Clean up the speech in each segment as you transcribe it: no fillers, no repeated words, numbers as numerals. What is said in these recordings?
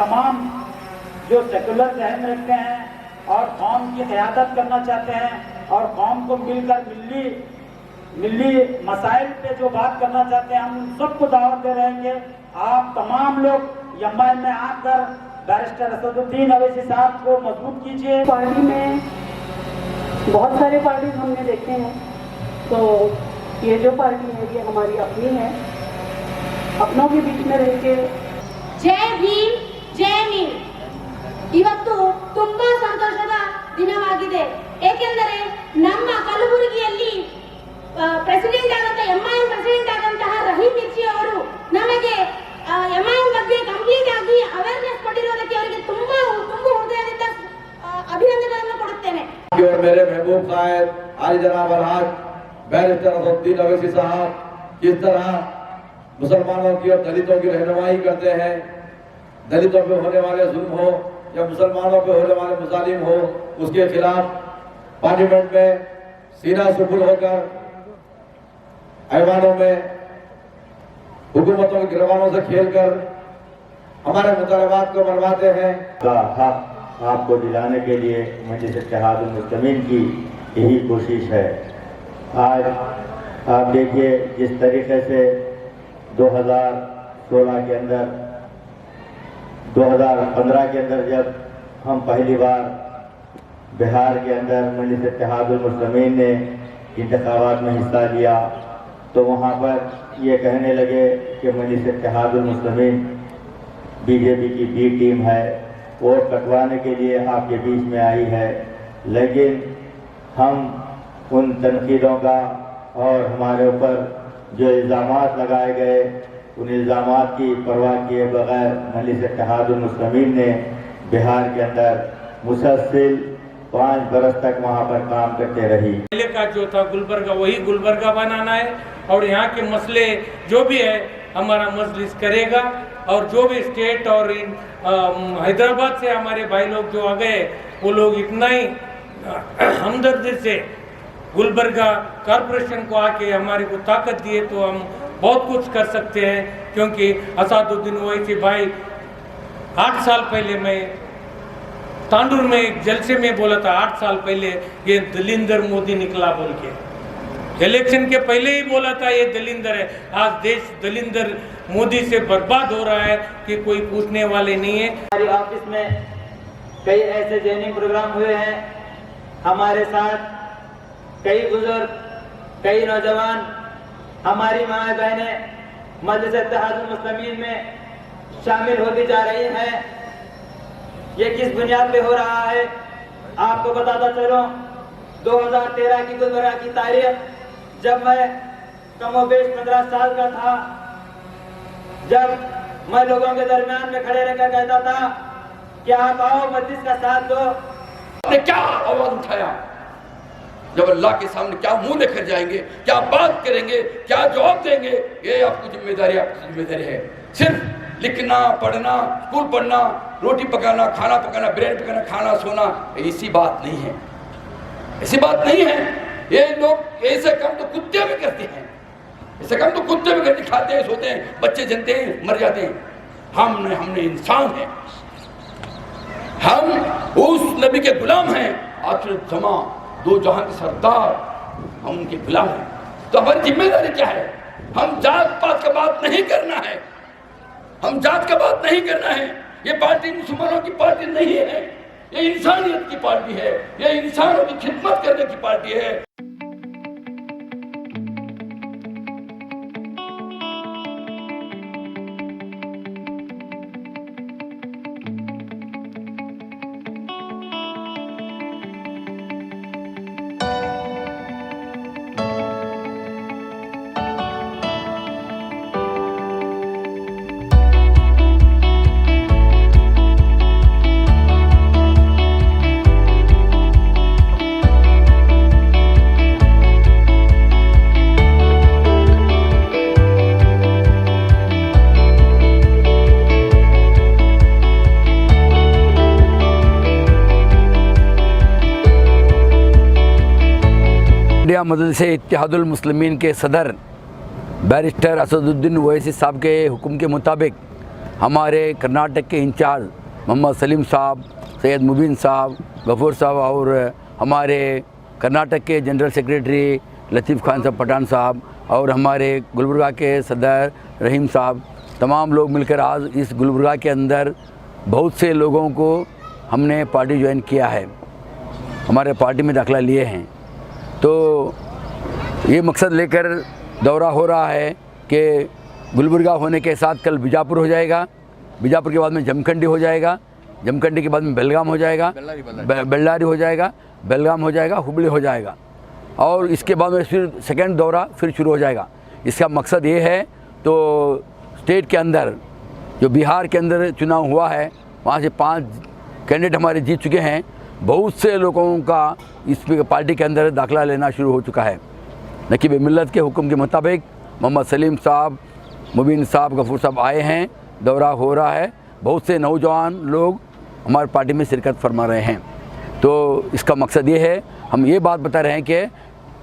तमाम जो सेकुलर जहन रखते हैं और कौम की क़यादत करना चाहते हैं और कौम को मिलकर मिली मसाइल पे जो बात करना चाहते हैं, हम उन सबको दावत दे रहेंगे। आप तमाम लोग यम्मा में आकर बैरिस्टर असदुद्दीन अवैसी साहब को मजबूत कीजिए। पार्टी में बहुत सारे पार्टी हमने देखे हैं, तो ये जो पार्टी है ये हमारी अपनी है, अपनों के बीच में रह के जय भीम जय नील। ಇವತ್ತು ತುಂಬಾ ಸಂತೋಷದ ದಿನವಾಗಿದೆ, ಏಕೆಂದರೆ ನಮ್ಮ ಕಲಬುರಗಿಯಲ್ಲಿ ಪ್ರೆಸಿಡೆಂಟ್ ಆದಂತಹ ಎಂಐಎಂ ಪ್ರೆಸಿಡೆಂಟ್ ಆದಂತಹ ರಹೀಂ ಮಿರ್ಚಿ ಅವರು ನಮಗೆ ಎಂಐಎಂ ಬಗ್ಗೆ ಕಂಪ್ಲೀಟ್ ಆಗಿ ಅವೇರ್ನೆಸ್ ಕೊಟ್ಟಿರೋದಕ್ಕೆ ಅವರಿಗೆ ತುಂಬಾ ಹೃದಯದಿಂದ ಅಭಿನಂದನೆಗಳನ್ನು ಕೊಡುತ್ತೇನೆ। और मेरे महबूब कायद आली जनाब अलहाज बैरिस्टर असदुद्दीन अवैसी साहब किस तरह मुसलमानों की और दलितों की रहनुमाई करते हैं, दलितों पे होने वाले जुल्म हो या मुसलमानों पे होने वाले मुजालिम हो, उसके खिलाफ पार्लियामेंट में सीना सुफुल होकर ऐवानों में हुकूमतों के गिरवानों से खेलकर हमारे मुतालबात को मनवाते हैं। आपको दिलाने के लिए मजलिस इत्तेहादुल मुस्लिमीन की यही कोशिश है। आज आप देखिए जिस तरीके से 2016 के अंदर 2015 के अंदर जब हम पहली बार बिहार के अंदर मजलिस इत्तेहादुल मुस्लिमीन ने इंतखाबात में हिस्सा लिया, तो वहाँ पर ये कहने लगे कि मजलिस इत्तेहादुल मुस्लिमीन बीजेपी की बी टीम है, वोट कटवाने के लिए आपके बीच में आई है। लेकिन हम उन तनकीदों का और हमारे ऊपर जो इल्ज़ामात लगाए गए, उन इल्ज़ामात की परवाह किए बगैर मजलिस इत्तेहादुल मुस्लिमीन ने बिहार के अंदर मुसलसल 5 बरस तक वहाँ पर काम करते रही। पहले का जो था गुलबर्गा, वही गुलबर्गा बनाना है और यहाँ के मसले जो भी है हमारा मजलिस करेगा। और जो भी स्टेट और हैदराबाद से हमारे भाई लोग जो आ गए, वो लोग इतना ही हमदर्दी से गुलबर्गा कॉरपोरेशन को आके हमारे को ताकत दिए तो हम बहुत कुछ कर सकते हैं। क्योंकि असदुद्दीन ओवैसी भाई 8 साल पहले मैं तांडूर में एक जलसे में बोला था, 8 साल पहले ये दलिंदर मोदी निकला बोल के, इलेक्शन के पहले ही बोला था ये दलिंदर है। आज देश दलिंदर मोदी से बर्बाद हो रहा है कि कोई पूछने वाले नहीं है। हमारी ऑफिस में कई ऐसे जॉइनिंग प्रोग्राम हुए हैं, हमारे साथ कई बुजुर्ग, कई नौजवान, हमारी माएँ बहनें मजलिस इत्तेहादुल मुस्लिमीन में शामिल होती जा रही हैं। ये किस बुनियाद पे हो रहा है आपको बताता चलो। 2013 की गुलबर्गा की तारीख, जब मैं कमोबेश 15 साल का था, जब मैं लोगों के दरमियान में खड़े रहकर कहता था कि आप आओ मजलिस का साथ दो। आपने क्या आवाज उठाया, जब अल्लाह के सामने क्या मुंह लेकर जाएंगे, क्या बात करेंगे, क्या जवाब देंगे, ये आपकी जिम्मेदारी है। सिर्फ लिखना पढ़ना, स्कूल पढ़ना, रोटी पकाना, खाना पकाना, ब्रेड पकाना, खाना सोना, ऐसी बात नहीं है, ऐसी बात नहीं है। ये लोग ऐसे काम तो कुत्ते भी करते हैं, ऐसे काम तो कुत्ते भी करते, खाते हैं, सोते हैं, बच्चे जनते हैं, मर जाते हैं। हमने इंसान हैं, हम उस नबी के गुलाम हैं, आखिर जमा 2 जहां के सरदार, हम उनके गुलाम हैं। तो हमारी जिम्मेदारी क्या है? हम जात पात का बात नहीं करना है, हम जात का बात नहीं करना है। ये पार्टी मुसलमानों की पार्टी नहीं है, ये इंसानियत की पार्टी है, ये इंसानों की खिदमत करने की पार्टी है। मजलिस इत्तेहादुल मुस्लिमीन के सदर बैरिस्टर असदुद्दीन ओवैसी साहब के हुक्म के मुताबिक हमारे कर्नाटक के इंचार्ज मोहम्मद सलीम साहब, सैयद मुबीन साहब, गफूर साहब और हमारे कर्नाटक के जनरल सेक्रेटरी लतीफ़ खान साहब पठान साहब और हमारे गुलबर्गा के सदर रहीम साहब, तमाम लोग मिलकर आज इस गुलबर्गा के अंदर बहुत से लोगों को हमने पार्टी ज्वाइन किया है, हमारे पार्टी में दाखिला लिए हैं। तो ये मकसद लेकर दौरा हो रहा है कि गुलबर्गा होने के साथ कल बीजापुर हो जाएगा, बीजापुर के बाद में जमखंडी हो जाएगा, जमखंडी के बाद में बेलगाम हो जाएगा, बेल्लारी हो जाएगा, बेलगाम हो जाएगा, हुबली हो जाएगा और इसके बाद में फिर सेकेंड दौरा फिर शुरू हो जाएगा। इसका मकसद ये है तो स्टेट के अंदर जो बिहार के अंदर चुनाव हुआ है वहाँ से 5 कैंडिडेट हमारे जीत चुके हैं, बहुत से लोगों का इस पार्टी के अंदर दाखिला लेना शुरू हो चुका है। नकीब मिल्लत के हुक्म के मुताबिक मोहम्मद सलीम साहब, मुबीन साहब, गफूर साहब आए हैं, दौरा हो रहा है, बहुत से नौजवान लोग हमारी पार्टी में शिरकत फरमा रहे हैं। तो इसका मकसद ये है, हम ये बात बता रहे हैं कि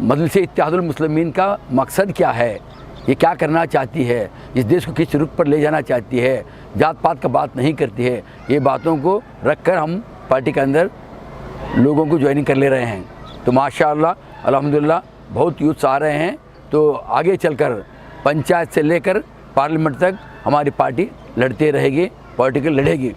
मजलिस इत्तेहादुल मुस्लिमीन का मकसद क्या है, ये क्या करना चाहती है, इस देश को किस रुख पर ले जाना चाहती है, जात पात का बात नहीं करती है। ये बातों को रख कर हम पार्टी के अंदर लोगों को ज्वाइनिंग कर ले रहे हैं। तो माशाअल्लाह अल्हम्दुलिल्लाह बहुत यूथ आ रहे हैं। तो आगे चलकर पंचायत से लेकर पार्लियामेंट तक हमारी पार्टी लड़ते रहेगी, पॉलिटिकल लड़ेगी।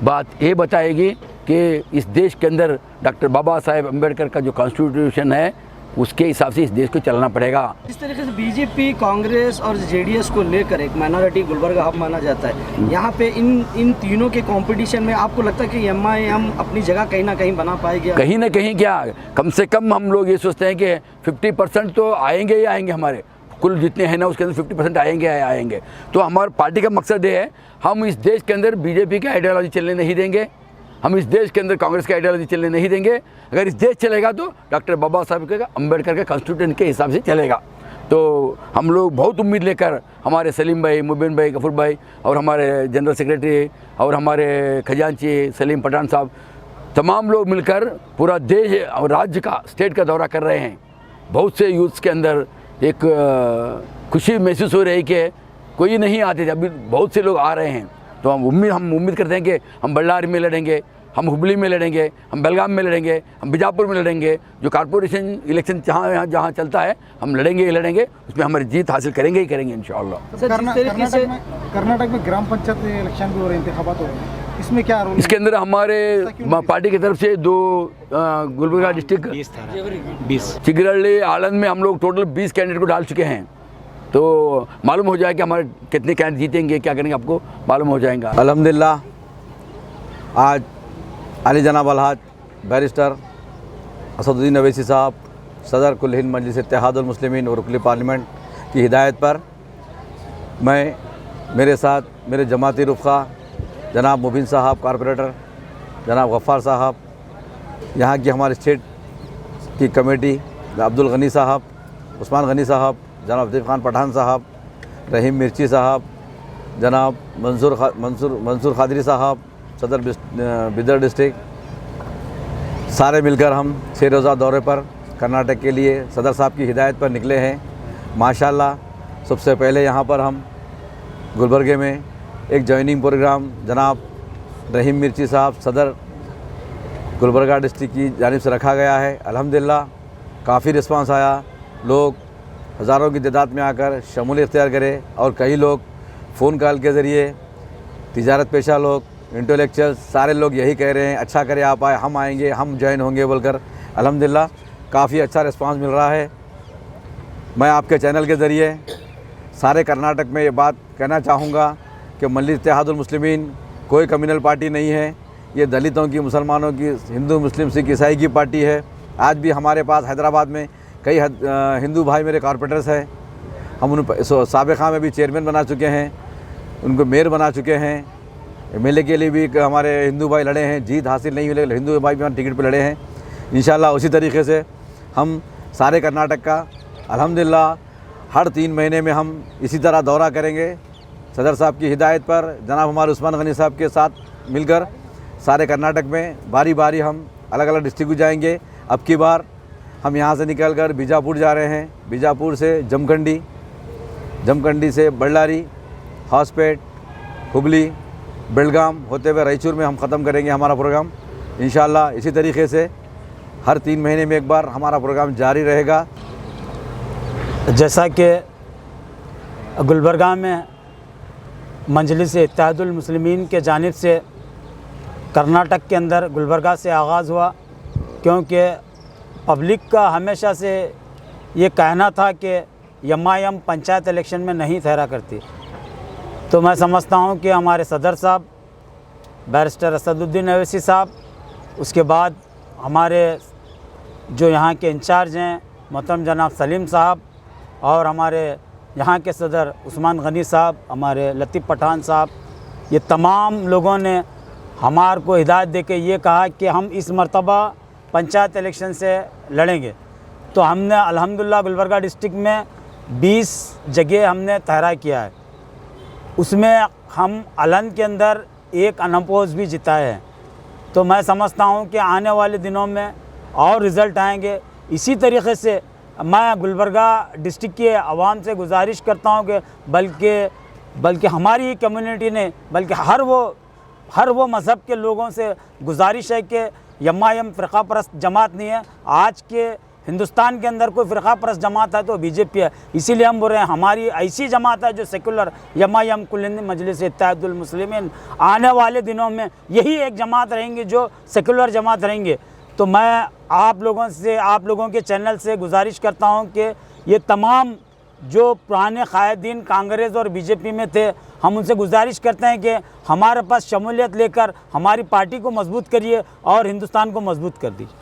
बात ये बताएगी कि इस देश के अंदर डॉक्टर बाबा साहेब अम्बेडकर का जो कॉन्स्टिट्यूशन है उसके हिसाब से इस देश को चलना पड़ेगा। इस तरीके से बीजेपी, कांग्रेस और जेडीएस को लेकर एक माइनॉरिटी गुलबर्गा हब माना जाता है, यहाँ पे इन तीनों के कंपटीशन में आपको लगता है कि एमआईएम अपनी जगह कहीं ना कहीं बना पाएगी? कहीं ना कहीं क्या, कम से कम हम लोग ये सोचते हैं कि 50% तो आएंगे ही आएंगे, हमारे कुल जितने हैं ना उसके अंदर 50% आएंगे। तो हमारी पार्टी का मकसद ये है, हम इस देश के अंदर बीजेपी की आइडियोलॉजी चलने नहीं देंगे, हम इस देश के अंदर कांग्रेस की आइडियोलॉजी चलने नहीं देंगे। अगर इस देश चलेगा तो डॉक्टर बाबा साहब के अम्बेडकर के कॉन्स्टिट्यूशन के हिसाब से चलेगा। तो हम लोग बहुत उम्मीद लेकर हमारे सलीम भाई, मुबीन भाई, गफूर भाई और हमारे जनरल सेक्रेटरी और हमारे खजांची सलीम पठान साहब, तमाम लोग मिलकर पूरा देश और राज्य का, स्टेट का दौरा कर रहे हैं। बहुत से यूथ्स के अंदर एक खुशी महसूस हो रही है कि कोई नहीं आते थे, अभी बहुत से लोग आ रहे हैं। तो हम उम्मीद करते हैं कि हम बल्लारी में लड़ेंगे, हम हुबली में लड़ेंगे, हम बेलगाम में लड़ेंगे, हम बीजापुर में लड़ेंगे। जो कॉर्पोरेशन इलेक्शन जहाँ चलता है हम लड़ेंगे ही लड़ेंगे, उसमें हमारी जीत हासिल करेंगे ही करेंगे इंशाअल्लाह। कर्नाटक में ग्राम पंचायत इलेक्शन भी हो रहे हैं, इंतखाबात हो रहे हैं, इसमें क्या रोल? इसके अंदर हमारे पार्टी की तरफ से 2 गुलबर्गा डिस्ट्रिक्ट चिगरहल्ली, आलंद में हम लोग टोटल 20 कैंडिडेट को डाल चुके हैं। तो मालूम हो जाए कि हमारे कितने कैंडिडेट जीतेंगे, क्या करेंगे, आपको मालूम हो जाएगा। अल्हम्दुलिल्लाह आज अली जनाब अलहाज बैरिस्टर असदुद्दीन अवैसी साहब, सदर कुल हिंद मजलिस इत्तेहादुल मुस्लिमीन और रुकनी पार्लियामेंट की हिदायत पर मैं, मेरे साथ मेरे जमाती रुफ़ा जनाब मुबीन साहब कॉरपोरेटर, जनाब गफ़ार साहब, यहाँ की हमारे स्टेट की कमेटी अब्दुल गनी साहब, उस्मान गनी साहब, जनाब लतीफ़ खान पठान साहब, रहीम मिर्ची साहब, जनाब मंसूर खादरी साहब, सदर बिदर डिस्ट्रिक्ट, सारे मिलकर हम 6 रोज़ा दौरे पर कर्नाटक के लिए सदर साहब की हिदायत पर निकले हैं। माशाल्लाह सबसे पहले यहाँ पर हम गुलबर्गे में एक जॉइनिंग प्रोग्राम जनाब रहीम मिर्ची साहब सदर गुलबर्गा डिस्ट्रिक्ट की जानिब से रखा गया है। अल्हम्दुलिल्लाह काफ़ी रिस्पांस आया, लोग हज़ारों की तादाद में आकर शमूलियत इख्तियार करे और कई लोग फ़ोन कॉल के ज़रिए, तिजारत पेशा लोग, इंटेलेक्चुअल्स, सारे लोग यही कह रहे हैं अच्छा करे आप आए, हम आएंगे, हम ज्वाइन होंगे बोलकर। अल्हम्दुलिल्लाह काफ़ी अच्छा रिस्पांस मिल रहा है। मैं आपके चैनल के ज़रिए सारे कर्नाटक में ये बात कहना चाहूँगा कि मजलिस इत्तेहादुल मुस्लिमीन कोई कम्युनल पार्टी नहीं है, ये दलितों की, मुसलमानों की, हिंदू, मुस्लिम, सिख, ईसाई की पार्टी है। आज भी हमारे पास हैदराबाद में कई हिंदू भाई मेरे कॉरपोरेटर्स हैं, हम उन साबिक़ा में भी चेयरमैन बना चुके हैं, उनको मेयर बना चुके हैं। एमएलए के लिए भी हमारे हिंदू भाई लड़े हैं, जीत हासिल नहीं हुई लेकिन हिंदू भाई भी हमारे टिकट पर लड़े हैं। इंशाल्लाह उसी तरीके से हम सारे कर्नाटक का अल्हम्दुलिल्लाह हर 3 महीने में हम इसी तरह दौरा करेंगे। सदर साहब की हिदायत पर जनाब हमारे उस्मान गनी साहब के साथ मिलकर सारे कर्नाटक में बारी बारी हम अलग अलग डिस्ट्रिक्ट को जाएंगे। अब की बार हम यहाँ से निकलकर बीजापुर जा रहे हैं, बीजापुर से जमखंडी, जमखंडी से बल्लारी, हॉस्पेट, हुबली, बेलगाम होते हुए रायचूर में हम ख़त्म करेंगे हमारा प्रोग्राम। इंशाअल्लाह इसी तरीके से हर 3 महीने में एक बार हमारा प्रोग्राम जारी रहेगा। जैसा कि गुलबर्गा में मजलिस इत्तेहादुल मुस्लिमीन के जानिब से कर्नाटक के अंदर गुलबर्गा से आगाज़ हुआ, क्योंकि पब्लिक का हमेशा से ये कहना था कि एमआईएम पंचायत इलेक्शन में नहीं ठहरा करती। तो मैं समझता हूँ कि हमारे सदर साहब बैरिस्टर असदुद्दीन अवैसी साहब, उसके बाद हमारे जो यहाँ के इंचार्ज हैं मोहतरम जनाब सलीम साहब, और हमारे यहाँ के सदर उस्मान गनी साहब, हमारे लतीफ़ पठान साहब, ये तमाम लोगों ने हमारे को हिदायत दे के ये कहा कि हम इस मर्तबा पंचायत इलेक्शन से लड़ेंगे। तो हमने अल्हम्दुलिल्लाह गुलबर्गा डिस्ट्रिक्ट में 20 जगह हमने तहरा किया है, उसमें हम अलन के अंदर एक अनअपोज भी जिताए हैं। तो मैं समझता हूँ कि आने वाले दिनों में और रिज़ल्ट आएंगे। इसी तरीके से मैं गुलबर्गा डिस्ट्रिक्ट के आवाम से गुजारिश करता हूँ कि बल्कि हमारी कम्युनिटी ने, बल्कि हर वो मज़हब के लोगों से गुजारिश है कि एमआईएम फ़िरक़ा परस्त जमात नहीं है। आज के हिंदुस्तान के अंदर कोई फ़िरक़ा परस्त जमात है तो बीजेपी है। इसीलिए हम बोल रहे हैं हमारी ऐसी जमात है जो सेकुलर एमआईएम कुल हिंद मजलिस इत्तेहादुल मुस्लिमीन, आने वाले दिनों में यही एक जमात रहेंगे जो सेकुलर जमात रहेंगे। तो मैं आप लोगों के चैनल से गुजारिश करता हूं कि ये तमाम जो पुराने कायदीन कांग्रेस और बीजेपी में थे, हम उनसे गुजारिश करते हैं कि हमारे पास शमूलियत लेकर हमारी पार्टी को मजबूत करिए और हिंदुस्तान को मजबूत कर दीजिए।